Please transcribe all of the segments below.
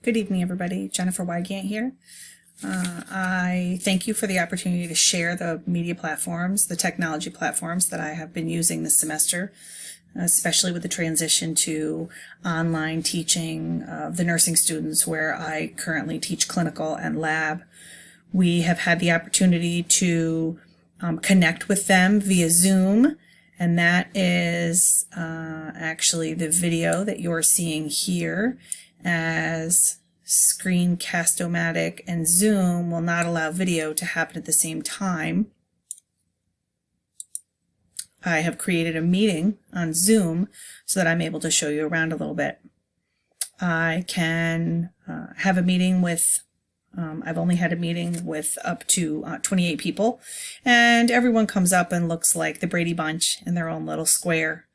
Good evening, everybody. Jennifer Wygant here. I thank you for the opportunity to share the media platforms, the technology platforms that I have been using this semester, especially with the transition to online teaching of the nursing students where I currently teach clinical and lab. We have had the opportunity to connect with them via Zoom, and that is actually the video that you're seeing here, as Screencast-O-Matic and Zoom will not allow video to happen at the same time. I have created a meeting on Zoom so that I'm able to show you around a little bit. I can have a meeting with I've only had a meeting with up to 28 people, and everyone comes up and looks like the Brady Bunch in their own little square.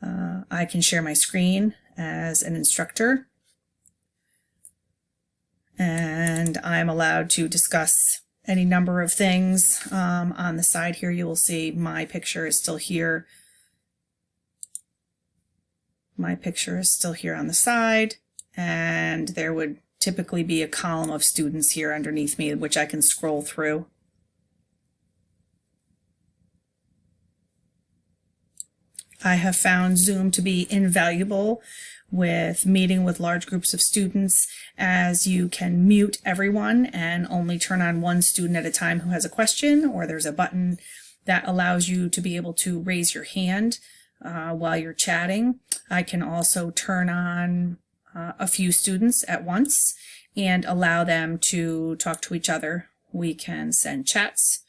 I can share my screen as an instructor, and I'm allowed to discuss any number of things. On the side here, you will see my picture is still here. My picture is still here on the side, and there would typically be a column of students here underneath me, which I can scroll through. I have found Zoom to be invaluable with meeting with large groups of students, as you can mute everyone and only turn on one student at a time who has a question, or there's a button that allows you to be able to raise your hand while you're chatting. I can also turn on a few students at once and allow them to talk to each other. We can send chats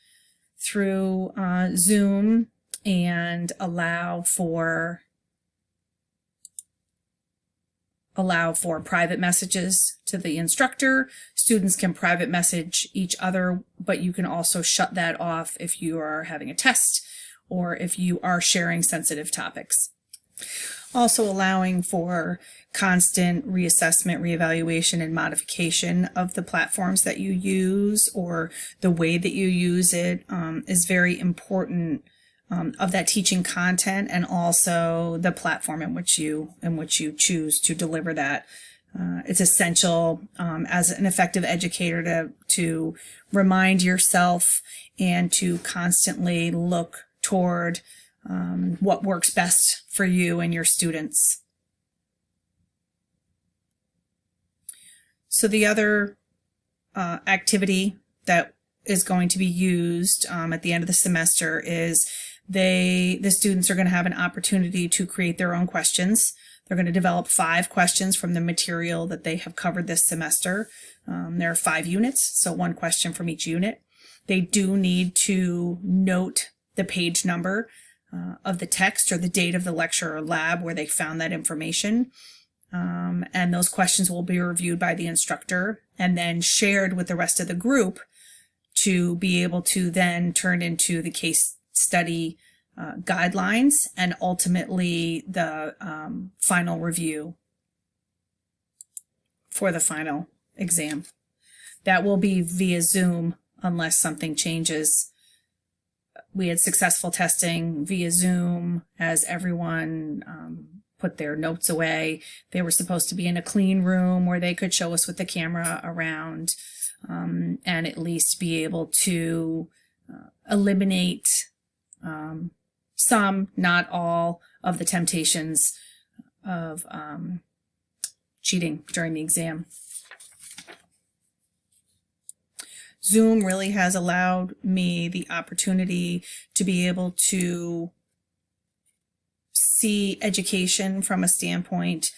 through Zoom and allow for private messages to the instructor. Students can private message each other, but you can also shut that off if you are having a test or if you are sharing sensitive topics. Also allowing for constant reassessment, reevaluation, and modification of the platforms that you use or the way that you use it is very important of that teaching content, and also the platform in which you choose to deliver that. It's essential as an effective educator to remind yourself and to constantly look toward what works best for you and your students. So the other activity that is going to be used at the end of the semester is the students are going to have an opportunity to create their own questions. They're going to develop 5 questions from the material that they have covered this semester. There are 5 units, so 1 question from each unit. They do need to note the page number of the text or the date of the lecture or lab where they found that information. And those questions will be reviewed by the instructor and then shared with the rest of the group to be able to then turn into the case study guidelines and ultimately the final review for the final exam. That will be via Zoom unless something changes. We had successful testing via Zoom as everyone put their notes away. They were supposed to be in a clean room where they could show us with the camera around and at least be able to eliminate some, not all, of the temptations of cheating during the exam. Zoom really has allowed me the opportunity to be able to see education from a standpoint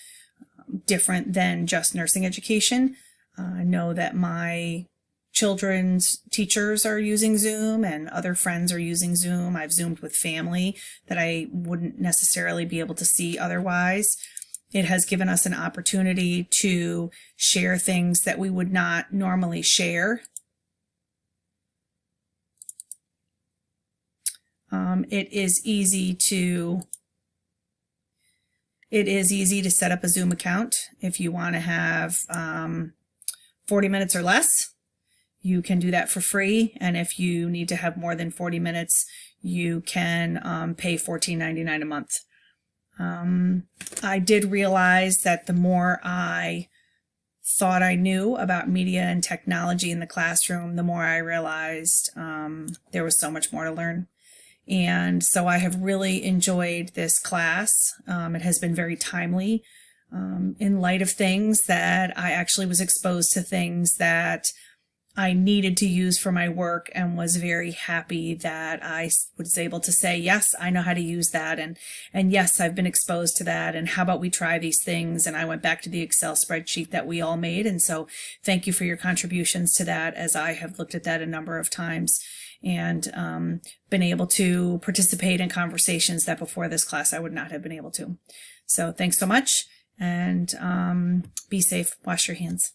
different than just nursing education. I know that my children's teachers are using Zoom and other friends are using Zoom. I've Zoomed with family that I wouldn't necessarily be able to see otherwise. It has given us an opportunity to share things that we would not normally share. It is easy to set up a Zoom account if you want to have 40 minutes or less. You can do that for free, and if you need to have more than 40 minutes, you can pay $14.99 a month. I did realize that the more I thought I knew about media and technology in the classroom, the more I realized there was so much more to learn. And so I have really enjoyed this class. It has been very timely in light of things that I actually was exposed to things that I needed to use for my work, and was very happy that I was able to say, yes, I know how to use that. And yes, I've been exposed to that. And how about we try these things? And I went back to the Excel spreadsheet that we all made. And so thank you for your contributions to that, as I have looked at that a number of times and been able to participate in conversations that before this class I would not have been able to. So thanks so much, and be safe. Wash your hands.